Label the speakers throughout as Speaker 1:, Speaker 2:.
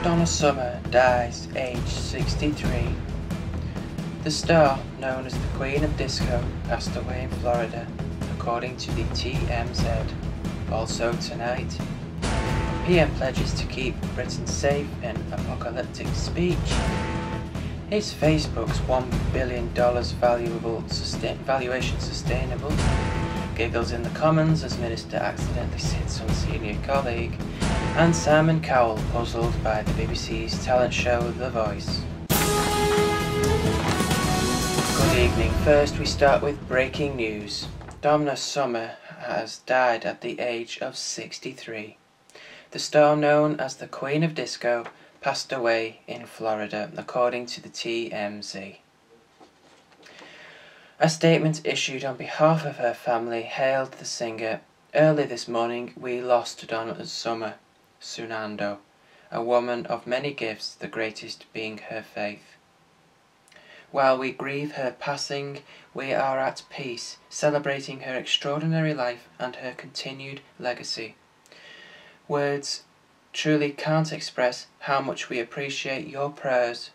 Speaker 1: Donna Summer dies aged 63. The star, known as the Queen of Disco, passed away in Florida, according to the TMZ. Also tonight, PM pledges to keep Britain safe in apocalyptic speech. Is Facebook's $1 billion valuation sustainable? Giggles in the Commons as Minister accidentally sits on senior colleague. And Simon Cowell puzzled by the BBC's talent show The Voice. Good evening. First we start with breaking news. Donna Summer has died at the age of 63. The star, known as the Queen of Disco, passed away in Florida, according to the TMZ. A statement issued on behalf of her family hailed the singer. Early this morning we lost Donna Summer Sunando, a woman of many gifts, the greatest being her faith. While we grieve her passing, we are at peace, celebrating her extraordinary life and her continued legacy. Words truly can't express how much we appreciate your prayers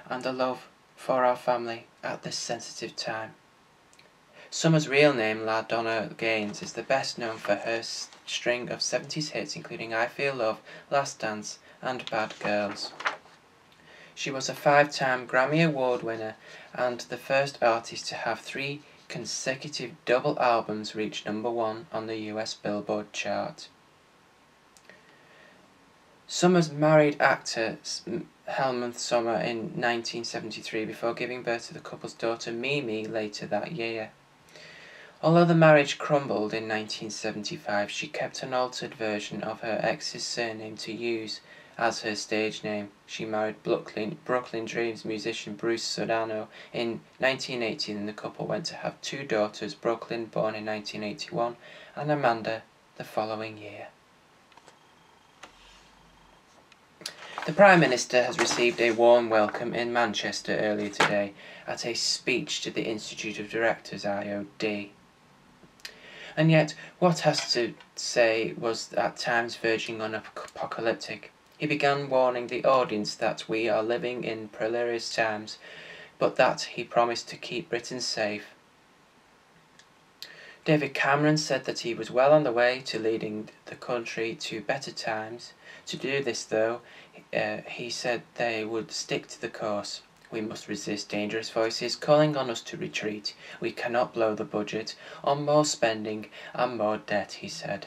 Speaker 1: and the love for our family at this sensitive time. Summer's real name, LaDonna Gaines, is the best known for her string of 70s hits including I Feel Love, Last Dance and Bad Girls. She was a 5-time Grammy Award winner and the first artist to have 3 consecutive double albums reach #1 on the US Billboard chart. Summer's married actor Helmut Summer in 1973 before giving birth to the couple's daughter Mimi later that year. Although the marriage crumbled in 1975, she kept an altered version of her ex's surname to use as her stage name. She married Brooklyn Dreams musician Bruce Sodano in 1980, and the couple went to have 2 daughters, Brooklyn, born in 1981, and Amanda the following year. The Prime Minister has received a warm welcome in Manchester earlier today at a speech to the Institute of Directors, IOD. And yet, what has to say was at times verging on apocalyptic. He began warning the audience that we are living in perilous times, but that he promised to keep Britain safe. David Cameron said that he was well on the way to leading the country to better times. To do this, though, he said they would stick to the course. We must resist dangerous voices calling on us to retreat. We cannot blow the budget on more spending and more debt, he said.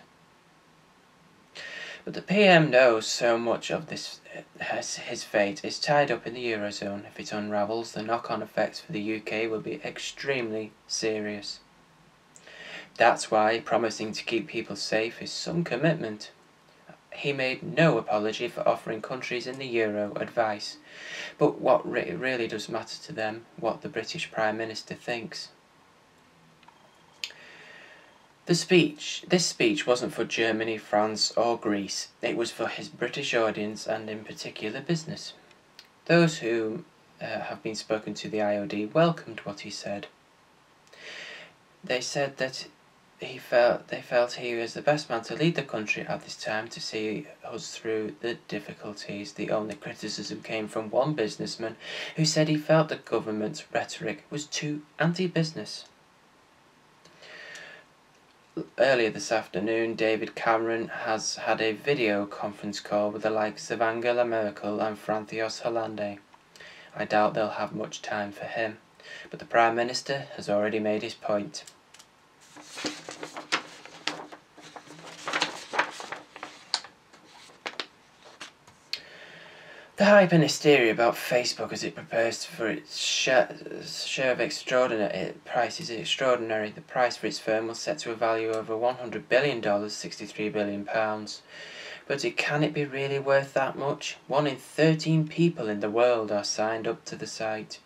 Speaker 1: But the PM knows so much of this. His fate is tied up in the Eurozone. If it unravels, the knock-on effects for the UK will be extremely serious. That's why promising to keep people safe is some commitment. He made no apology for offering countries in the Euro advice, but what really does matter to them, what the British Prime Minister thinks. This speech wasn't for Germany, France or Greece. It was for his British audience and in particular business. Those who have been spoken to the IOD welcomed what he said. They said that they felt he was the best man to lead the country at this time to see us through the difficulties. The only criticism came from one businessman who said he felt the government's rhetoric was too anti-business. Earlier this afternoon, David Cameron has had a video conference call with the likes of Angela Merkel and Franthios Hollande. I doubt they'll have much time for him, but the Prime Minister has already made his point. The hype and hysteria about Facebook as it prepares for its share of extraordinary price is extraordinary. The price for its firm was set to a value over $100 billion, £63 billion. But can it be really worth that much? 1 in 13 people in the world are signed up to the site.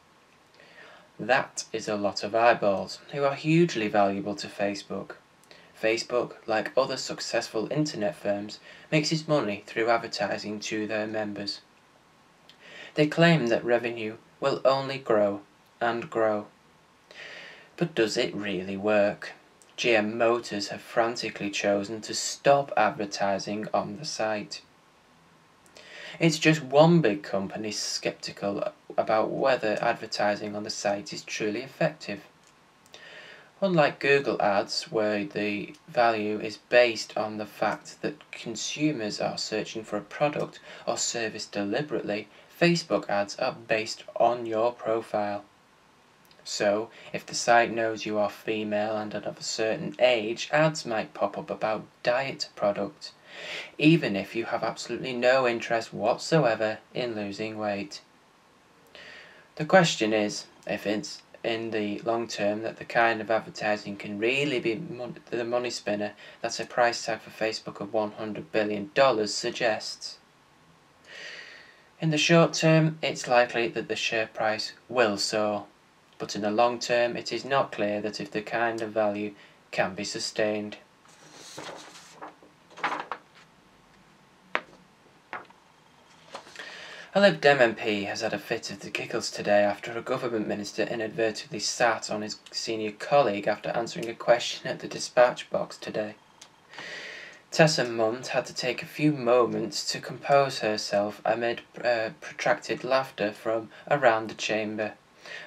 Speaker 1: That is a lot of eyeballs, who are hugely valuable to Facebook. Facebook, like other successful internet firms, makes its money through advertising to their members. They claim that revenue will only grow and grow. But does it really work? GM Motors have frantically chosen to stop advertising on the site. It's just one big company sceptical about whether advertising on the site is truly effective. Unlike Google Ads, where the value is based on the fact that consumers are searching for a product or service deliberately, Facebook ads are based on your profile. So, if the site knows you are female and of a certain age, ads might pop up about diet products, even if you have absolutely no interest whatsoever in losing weight. The question is, if it's in the long term that the kind of advertising can really be the money spinner that a price tag for Facebook of $100 billion suggests. In the short term, it's likely that the share price will soar, but in the long term it is not clear that if the kind of value can be sustained. A Lib Dem MP has had a fit of the giggles today after a government minister inadvertently sat on his senior colleague after answering a question at the dispatch box today. Tessa Munt had to take a few moments to compose herself amid protracted laughter from around the chamber,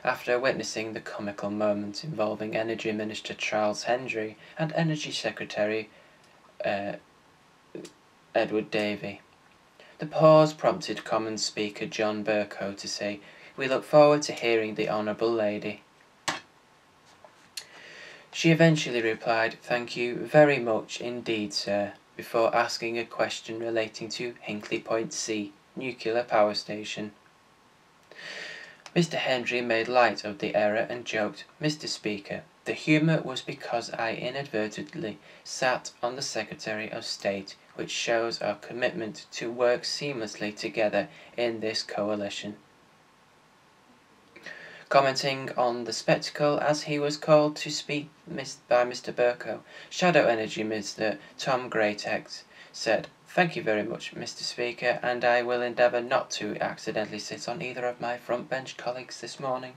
Speaker 1: after witnessing the comical moment involving Energy Minister Charles Hendry and Energy Secretary Edward Davey. The pause prompted Commons Speaker John Bercow to say, "We look forward to hearing the Honourable Lady." She eventually replied, "Thank you very much indeed, sir," before asking a question relating to Hinkley Point C nuclear power station. Mr. Hendry made light of the error and joked, "Mr. Speaker, the humour was because I inadvertently sat on the Secretary of State, which shows our commitment to work seamlessly together in this coalition." Commenting on the spectacle, as he was called to speak by Mr. Bercow, Shadow Energy Minister Tom Greatex said, "Thank you very much, Mr. Speaker, and I will endeavour not to accidentally sit on either of my front bench colleagues this morning."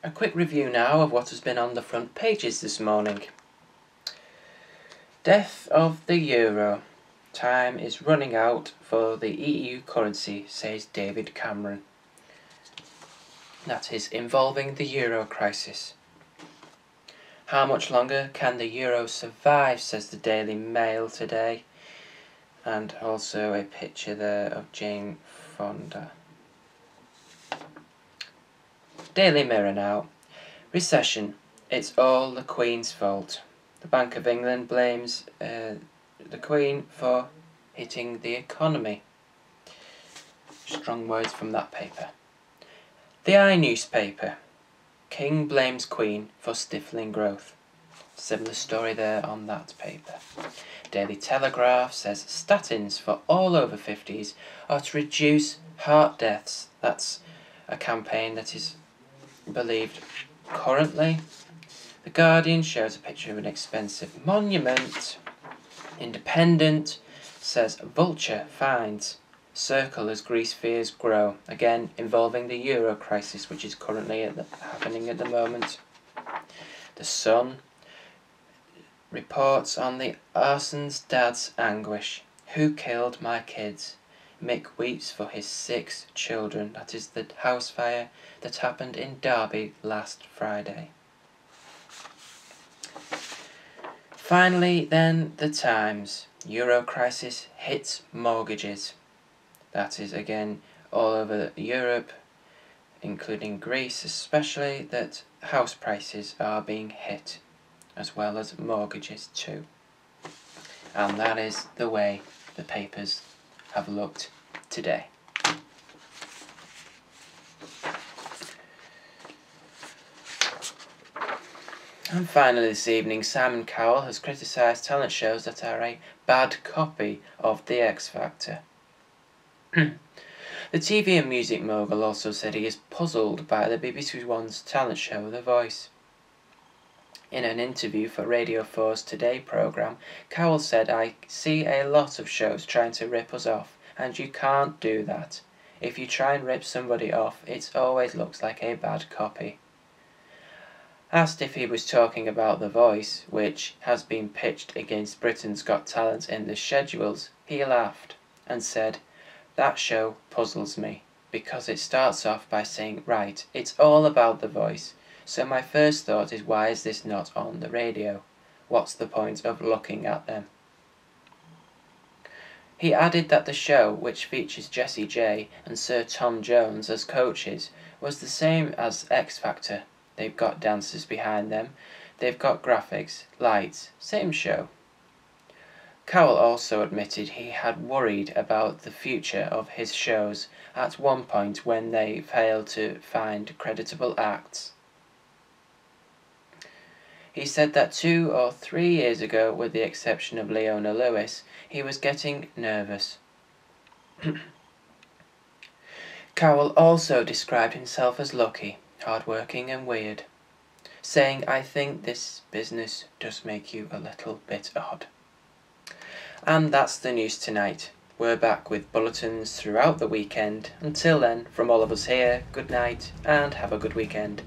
Speaker 1: A quick review now of what has been on the front pages this morning. Death of the euro. Time is running out for the EU currency, says David Cameron. That is involving the euro crisis. How much longer can the euro survive, says the Daily Mail today. And also a picture there of Jane Fonda. Daily Mirror now. Recession. It's all the Queen's fault. The Bank of England blames the Queen for hitting the economy. Strong words from that paper. The I newspaper. King blames Queen for stifling growth. Similar story there on that paper. Daily Telegraph says statins for all over 50s are to reduce heart deaths. That's a campaign that is believed currently. The Guardian shows a picture of an expensive monument. Independent says Vulture finds circle as Greece fears grow, again involving the euro crisis, which is currently happening at the moment. The Sun reports on the arson's dad's anguish. Who killed my kids? Mick weeps for his 6 children. That is the house fire that happened in Derby last Friday. Finally, then, the Times. Euro crisis hits mortgages. That is, again, all over Europe, including Greece especially, that house prices are being hit, as well as mortgages too. And that is the way the papers have looked today. And finally this evening, Simon Cowell has criticised talent shows that are a bad copy of The X Factor. The TV and music mogul also said he is puzzled by the BBC One's talent show The Voice. In an interview for Radio 4's Today programme, Cowell said, "I see a lot of shows trying to rip us off, and you can't do that. If you try and rip somebody off, it always looks like a bad copy." Asked if he was talking about The Voice, which has been pitched against Britain's Got Talent in the schedules, he laughed. and said, "That show puzzles me, because it starts off by saying, right, it's all about the voice. So my first thought is, why is this not on the radio? What's the point of looking at them?" He added that the show, which features Jessie J and Sir Tom Jones as coaches, was the same as X Factor. They've got dancers behind them, they've got graphics, lights, same show. Cowell also admitted he had worried about the future of his shows at one point when they failed to find creditable acts. He said that 2 or 3 years ago, with the exception of Leona Lewis, he was getting nervous. Cowell also described himself as lucky, hard-working and weird, saying, "I think this business does make you a little bit odd." And that's the news tonight. We're back with bulletins throughout the weekend. Until then, from all of us here, good night and have a good weekend.